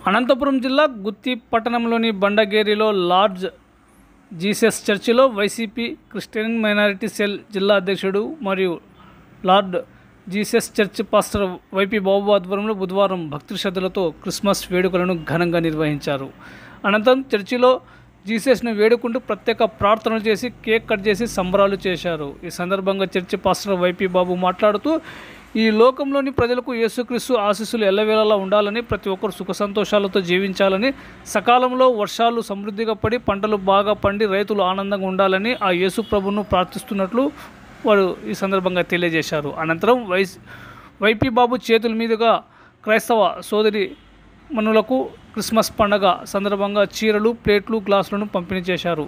అనంతపురం జిల్లా గుత్తి పట్టణంలోని బండగేరిలో లార్డ్ జీసస్ చర్చిలో వైసీపీ క్రిస్టియన్ మైనారిటీ సెల్ జిల్లా అధ్యక్షుడు మరియు lord Jesus church pastor YP Babu ఆధ్వర్యంలో బుధవారం భక్తి శ్రద్ధలతో క్రిస్మస్ వేడుకలను ఘనంగా నిర్వహించారు. అనంతరం చర్చిలో జీసస్ను వేడుకుంటూ ప్రత్యేక ప్రార్థనలు చేసి కేక్ కట్ చేసి సంబరాలు చేశారు. ఈ సందర్భంగా చర్చి పాస్టర్ వైపీ బాబు మాట్లాడుతూ, ఈ లోకంలోని ప్రజలకు యేసుక్రీస్తు ఆశీస్సులు ఎల్లవేళలా ఉండాలని, ప్రతి ఒక్కరు సుఖ సంతోషాలతో జీవించాలని, సకాలంలో వర్షాలు సమృద్ధిగా పడి పంటలు బాగా పండి రైతులు ఆనందంగా ఉండాలని ఆ యేసు ప్రభువును ప్రార్థిస్తున్నట్లు వారు ఈ సందర్భంగా తెలియజేశారు. అనంతరం వైపీ బాబు చేతుల మీదుగా క్రైస్తవ సోదరి మనులకు క్రిస్మస్ పండగ సందర్భంగా చీరలు, ప్లేట్లు, గ్లాసులను పంపిణీ చేశారు.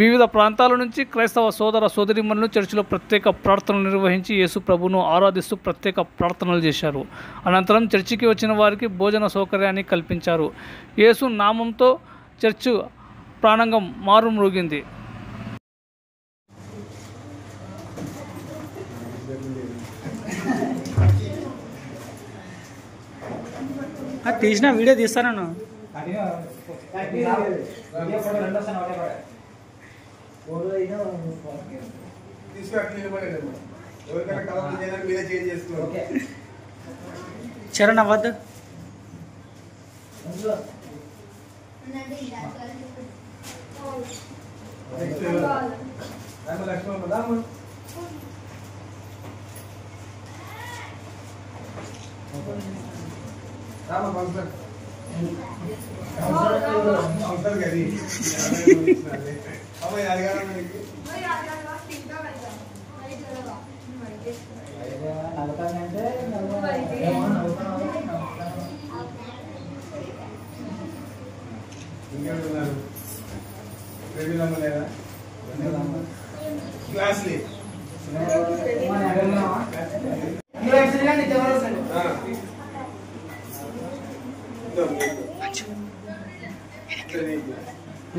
వివిధ ప్రాంతాల నుంచి క్రైస్తవ సోదర సోదరిమణులు చర్చిలో ప్రత్యేక ప్రార్థనలు నిర్వహించి యేసు ప్రభువును ఆరాధిస్తూ ప్రత్యేక ప్రార్థనలు చేశారు. అనంతరం చర్చికి వచ్చిన వారికి భోజన సౌకర్యాన్ని కల్పించారు. యేసు నామంతో చర్చ్ ప్రాంగణం మారుమ్రోగింది. తీసిన వీడియో తీస్తాను. చరణ్ అవ్వద్దు.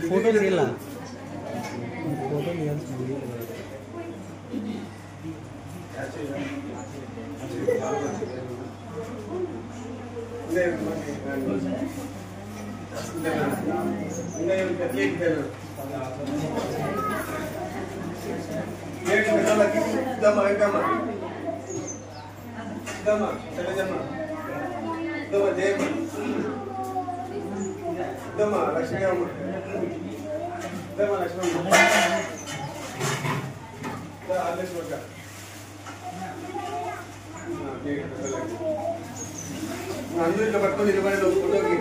ఫోటో తీయాలా? ఫోటో అందరూ ఇట్లా పట్టుకొని నిలబడి ఫోటోకి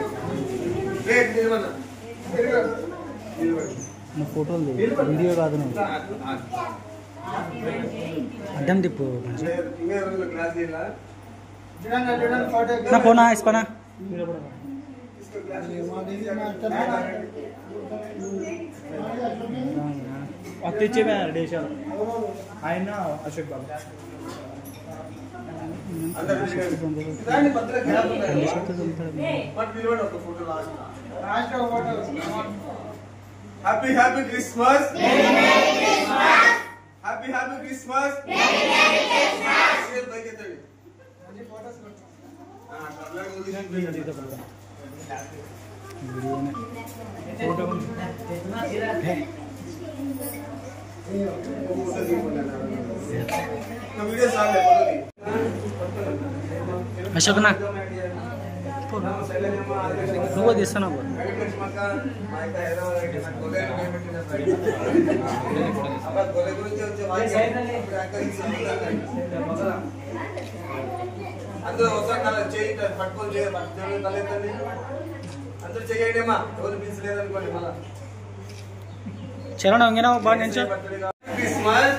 ఫోటోలు వీడియో కాదు, అడ్డం తిప్పు. నా పోనా ఇస్పనా తెచ్చే డేషాలు ఆయన Ashok Babu happy happy Christmas, happy happy Christmas. Ashok నా నువ్వు తీస్తున్నావు. అందరూ ఒకసారి చేయి పట్టుకొని తలెత్తండి. అందరూ చేయండి అమ్మా, ఎవరు పిలిచలేదనుకోండి. మళ్ళా చరణ్ వంగినా బాగా క్రిస్మస్.